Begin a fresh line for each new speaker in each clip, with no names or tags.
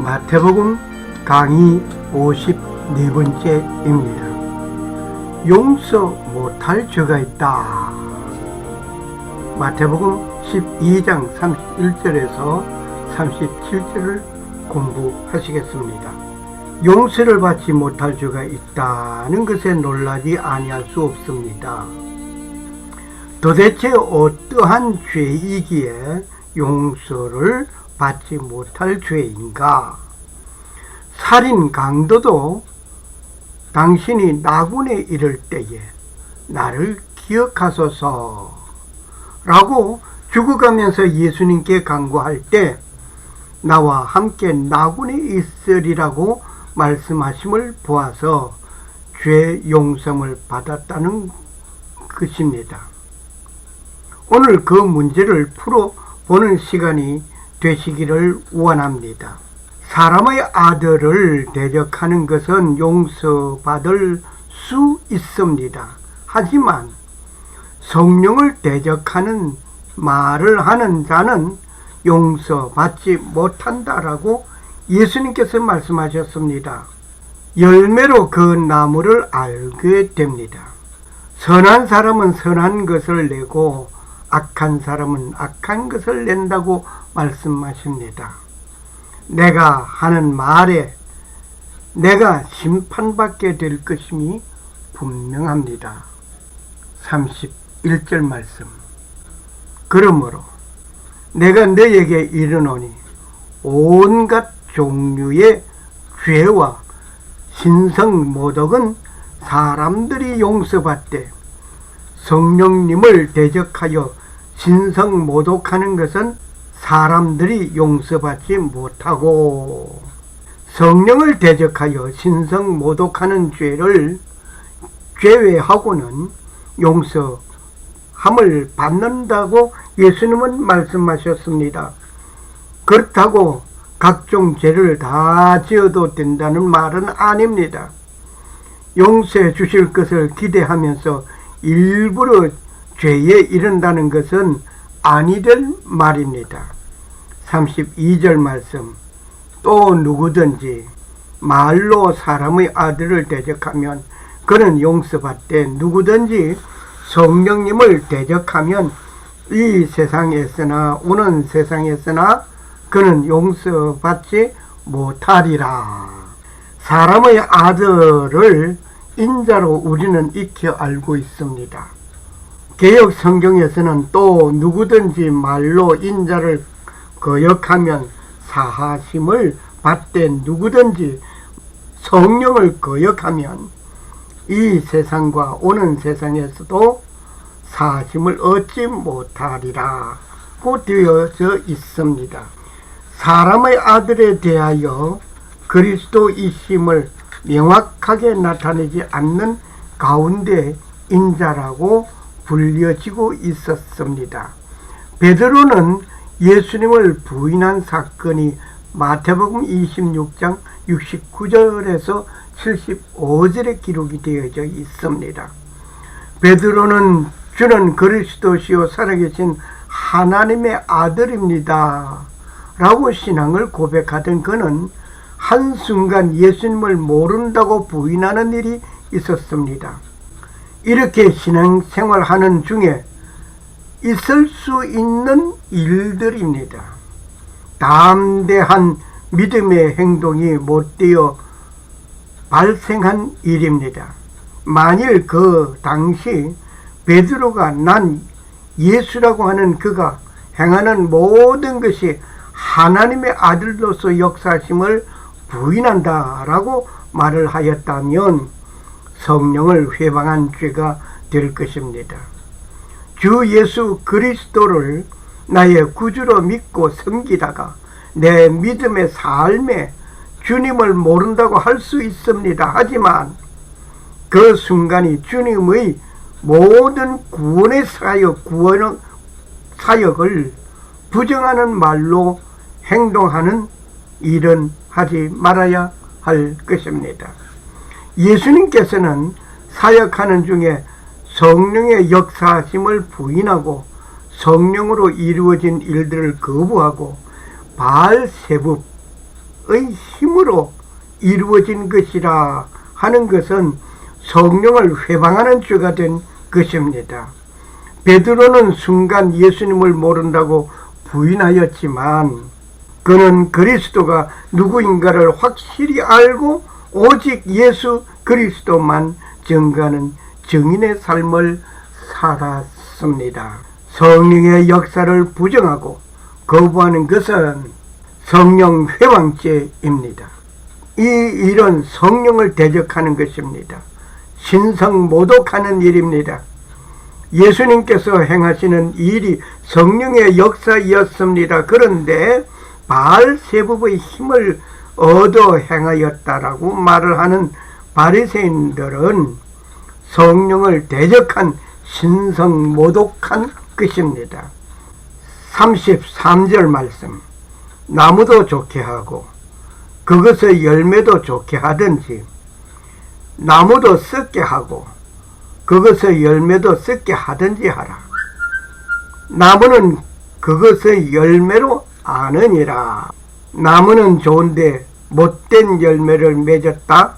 마태복음 강의 54번째입니다. 용서 못할 죄가 있다. 마태복음 12장 31절에서 37절을 공부하시겠습니다. 용서를 받지 못할 죄가 있다는 것에 놀라지 아니할 수 없습니다. 도대체 어떠한 죄이기에 용서를 받지 못할 죄인가? 살인 강도도 당신이 나군에 이를 때에 나를 기억하소서 라고 죽어가면서 예수님께 간구할 때 나와 함께 나군에 있으리라고 말씀하심을 보아서 죄 용서를 받았다는 것입니다. 오늘 그 문제를 풀어보는 시간이 되시기를 원합니다. 사람의 아들을 대적하는 것은 용서받을 수 있습니다. 하지만 성령을 대적하는 말을 하는 자는 용서받지 못한다라고 예수님께서 말씀하셨습니다. 열매로 그 나무를 알게 됩니다. 선한 사람은 선한 것을 내고 악한 사람은 악한 것을 낸다고 말씀하십니다. 내가 하는 말에 내가 심판받게 될 것임이 분명합니다. 31절 말씀. 그러므로 내가 너에게 이르노니 온갖 종류의 죄와 신성모독은 사람들이 용서받되 성령님을 대적하여 신성모독하는 것은 사람들이 용서받지 못하고, 성령을 대적하여 신성모독하는 죄를 제외하고는 용서함을 받는다고 예수님은 말씀하셨습니다. 그렇다고 각종 죄를 다 지어도 된다는 말은 아닙니다. 용서해 주실 것을 기대하면서 일부러 죄에 이른다는 것은 아니될 말입니다. 32절 말씀. 또 누구든지 말로 사람의 아들을 대적하면 그는 용서받되 누구든지 성령님을 대적하면 이 세상에서나 오는 세상에서나 그는 용서받지 못하리라. 사람의 아들을 인자로 우리는 익혀 알고 있습니다. 개역 성경에서는 또 누구든지 말로 인자를 거역하면 사하심을 받되 누구든지 성령을 거역하면 이 세상과 오는 세상에서도 사하심을 얻지 못하리라고 되어져 있습니다. 사람의 아들에 대하여 그리스도이심을 명확하게 나타내지 않는 가운데 인자라고 불려지고 있었습니다. 베드로는 예수님을 부인한 사건이 마태복음 26장 69절에서 75절에 기록이 되어져 있습니다. 베드로는 주는 그리스도시요 살아계신 하나님의 아들입니다 라고 신앙을 고백하던 그는 한순간 예수님을 모른다고 부인하는 일이 있었습니다. 이렇게 신앙생활하는 중에 있을 수 있는 일들입니다. 담대한 믿음의 행동이 못되어 발생한 일입니다. 만일 그 당시 베드로가 난 예수라고 하는 그가 행하는 모든 것이 하나님의 아들로서 역사하심을 부인한다라고 말을 하였다면 성령을 회방한 죄가 될 것입니다. 주 예수 그리스도를 나의 구주로 믿고 섬기다가 내 믿음의 삶에 주님을 모른다고 할 수 있습니다. 하지만 그 순간이 주님의 모든 구원의 사역을 부정하는 말로 행동하는 일은 하지 말아야 할 것입니다. 예수님께서는 사역하는 중에 성령의 역사하심을 부인하고 성령으로 이루어진 일들을 거부하고 바알세붑 힘으로 이루어진 것이라 하는 것은 성령을 회방하는 죄가 된 것입니다. 베드로는 순간 예수님을 모른다고 부인하였지만 그는 그리스도가 누구인가를 확실히 알고 오직 예수 그리스도만 증거하는 증인의 삶을 살았습니다. 성령의 역사를 부정하고 거부하는 것은 성령 회방죄입니다. 이 일은 성령을 대적하는 것입니다. 신성 모독하는 일입니다. 예수님께서 행하시는 일이 성령의 역사이었습니다. 그런데 바알세붑의 힘을 얻어 행하였다라고 말을 하는 바리새인들은 성령을 대적한 신성 모독한 것입니다. 33절 말씀, 나무도 좋게 하고 그것의 열매도 좋게 하든지 나무도 썩게 하고 그것의 열매도 썩게 하든지 하라. 나무는 그것의 열매로 아느니라. 나무는 좋은데 못된 열매를 맺었다.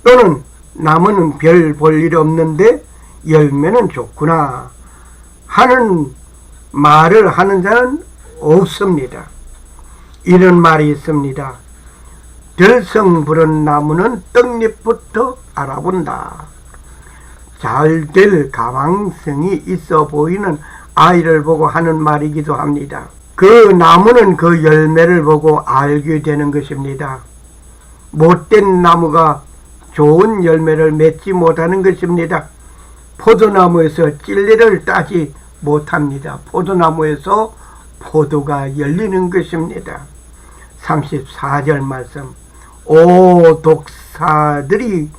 또는 나무는 별 볼 일 없는데 열매는 좋구나 하는 말을 하는 자는 없습니다. 이런 말이 있습니다. 들성 부른 나무는 떡잎부터 알아본다. 잘 될 가망성이 있어 보이는 아이를 보고 하는 말이기도 합니다. 그 나무는 그 열매를 보고 알게 되는 것입니다. 못된 나무가 좋은 열매를 맺지 못하는 것입니다. 포도나무에서 찔레를 따지 못합니다. 포도나무에서 포도가 열리는 것입니다. 34절 말씀, 오 독사들이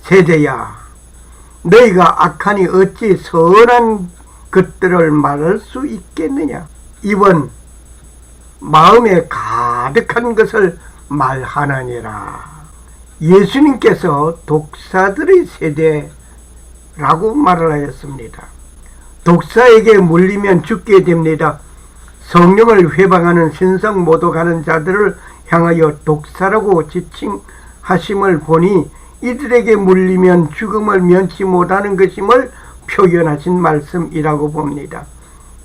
세대야, 너희가 악하니 어찌 선한 것들을 말할 수 있겠느냐. 이번 마음에 가득한 것을 말하느니라. 예수님께서 독사들의 세대라고 말을 하였습니다. 독사에게 물리면 죽게 됩니다. 성령을 회방하는 신성 모독하는 자들을 향하여 독사라고 지칭하심을 보니 이들에게 물리면 죽음을 면치 못하는 것임을 표현하신 말씀이라고 봅니다.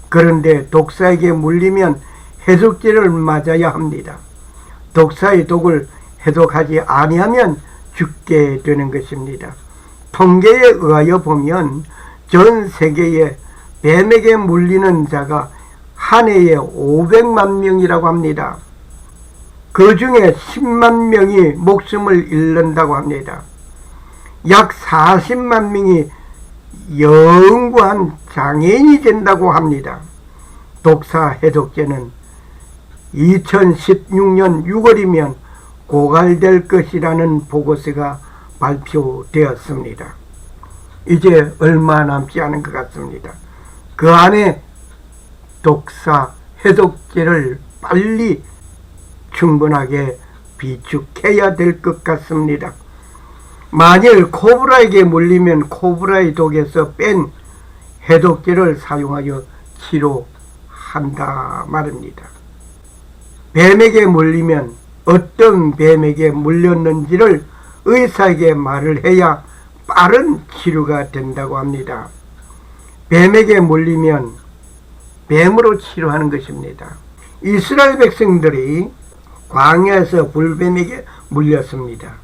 그런데 독사에게 물리면 해독제를 맞아야 합니다. 독사의 독을 해독하지 아니하면 죽게 되는 것입니다. 통계에 의하여 보면 전 세계에 뱀에게 물리는 자가 한 해에 500만 명이라고 합니다. 그 중에 10만 명이 목숨을 잃는다고 합니다. 약 40만 명이 영구한 장애인이 된다고 합니다. 독사 해독제는 2016년 6월이면 고갈될 것이라는 보고서가 발표되었습니다. 이제 얼마 남지 않은 것 같습니다. 그 안에 독사 해독제를 빨리 충분하게 비축해야 될 것 같습니다. 만일 코브라에게 물리면 코브라의 독에서 뺀 해독제를 사용하여 치료한다 말입니다. 뱀에게 물리면 어떤 뱀에게 물렸는지를 의사에게 말을 해야 빠른 치료가 된다고 합니다. 뱀에게 물리면 뱀으로 치료하는 것입니다. 이스라엘 백성들이 광야에서 불뱀에게 물렸습니다.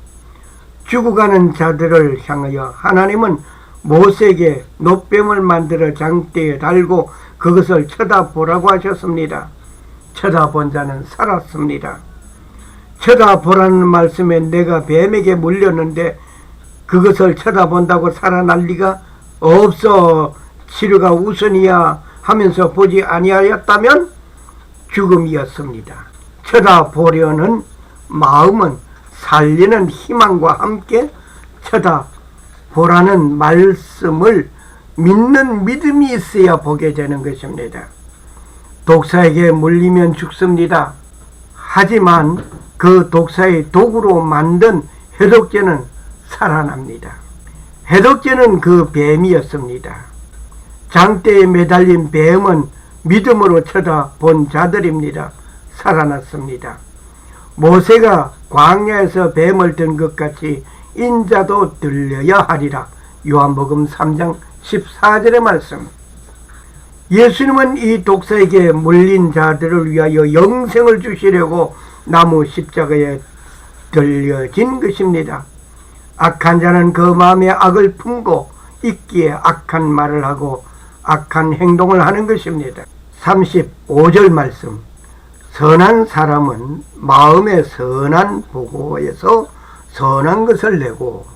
죽어가는 자들을 향하여 하나님은 모세에게 놋뱀을 만들어 장대에 달고 그것을 쳐다보라고 하셨습니다. 쳐다본 자는 살았습니다. 쳐다보라는 말씀에 내가 뱀에게 물렸는데 그것을 쳐다본다고 살아날 리가 없어, 치료가 우선이야 하면서 보지 아니하였다면 죽음이었습니다. 쳐다보려는 마음은 살리는 희망과 함께 쳐다보라는 말씀을 믿는 믿음이 있어야 보게 되는 것입니다. 독사에게 물리면 죽습니다. 하지만 그 독사의 독으로 만든 해독제는 살아납니다. 해독제는 그 뱀이었습니다. 장대에 매달린 뱀은 믿음으로 쳐다본 자들입니다. 살아났습니다. 모세가 광야에서 뱀을 든 것 같이 인자도 들려야 하리라. 요한복음 3장 14절의 말씀. 예수님은 이 독사에게 물린 자들을 위하여 영생을 주시려고 나무 십자가에 들려진 것입니다. 악한 자는 그 마음에 악을 품고 있기에 악한 말을 하고 악한 행동을 하는 것입니다. 35절 말씀. 선한 사람은 마음의 선한 보고에서 선한 것을 내고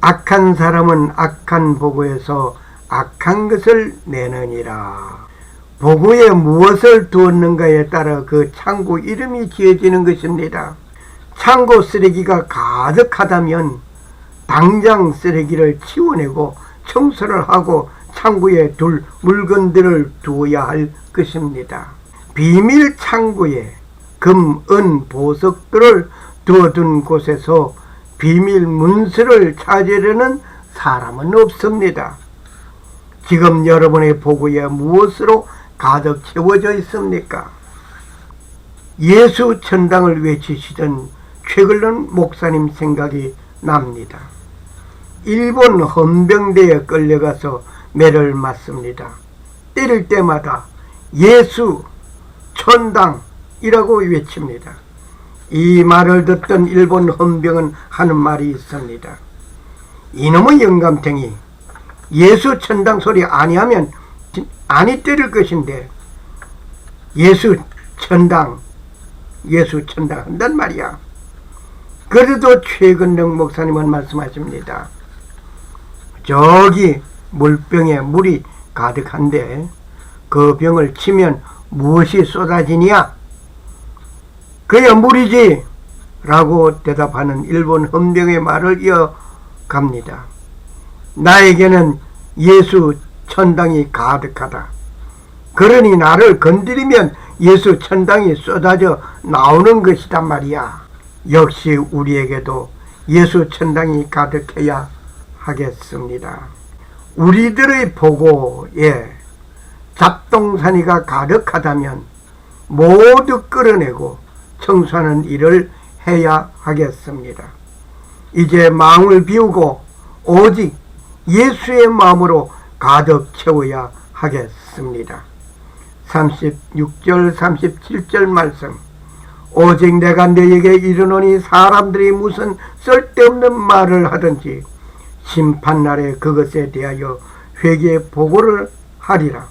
악한 사람은 악한 보고에서 악한 것을 내느니라. 보고에 무엇을 두었는가에 따라 그 창고 이름이 지어지는 것입니다. 창고 쓰레기가 가득하다면 당장 쓰레기를 치워내고 청소를 하고 창고에 둘 물건들을 두어야 할 것입니다. 비밀 창고에 금, 은, 보석들을 두어둔 곳에서 비밀 문서를 찾으려는 사람은 없습니다. 지금 여러분의 보고에 무엇으로 가득 채워져 있습니까? 예수 천당을 외치시던 최글런 목사님 생각이 납니다. 일본 헌병대에 끌려가서 매를 맞습니다. 때릴 때마다 예수 천당이라고 외칩니다. 이 말을 듣던 일본 헌병은 하는 말이 있습니다. 이놈의 영감탱이, 예수 천당 소리 아니하면 아니 때릴 것인데 예수 천당 한단 말이야. 그래도 최근령 목사님은 말씀하십니다. 저기 물병에 물이 가득한데 그 병을 치면 무엇이 쏟아지냐? 그야 물이지! 라고 대답하는 일본 헌병의 말을 이어갑니다. 나에게는 예수 천당이 가득하다. 그러니 나를 건드리면 예수 천당이 쏟아져 나오는 것이단 말이야. 역시 우리에게도 예수 천당이 가득해야 하겠습니다. 우리들의 보고에 잡동사니가 가득하다면 모두 끌어내고 청소하는 일을 해야 하겠습니다. 이제 마음을 비우고 오직 예수의 마음으로 가득 채워야 하겠습니다. 36절 37절 말씀. 오직 내가 너에게 이르노니 사람들이 무슨 쓸데없는 말을 하든지 심판날에 그것에 대하여 회개의 보고를 하리라.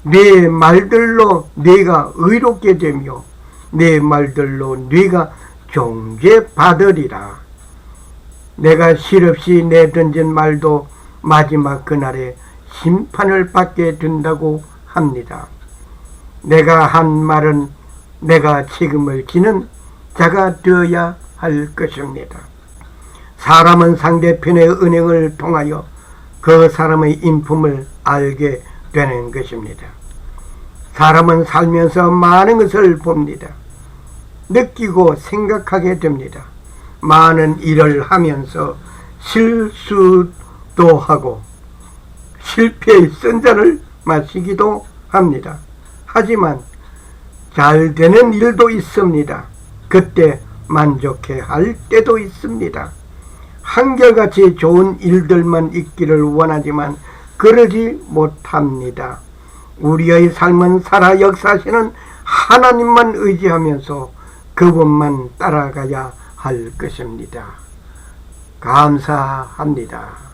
네 말들로 네가 의롭게 되며 네 말들로 네가 종죄받으리라. 내가 실없이 내던진 말도 마지막 그날에 심판을 받게 된다고 합니다. 내가 한 말은 내가 책임을 지는 자가 되어야 할 것입니다. 사람은 상대편의 은행을 통하여 그 사람의 인품을 알게 되는 것입니다. 사람은 살면서 많은 것을 봅니다. 느끼고 생각하게 됩니다. 많은 일을 하면서 실수도 하고 실패의 쓴잔을 마시기도 합니다. 하지만 잘 되는 일도 있습니다. 그때 만족해 할 때도 있습니다. 한결같이 좋은 일들만 있기를 원하지만 그러지 못합니다. 우리의 삶은 살아 역사하시는 하나님만 의지하면서 그분만 따라가야 할 것입니다. 감사합니다.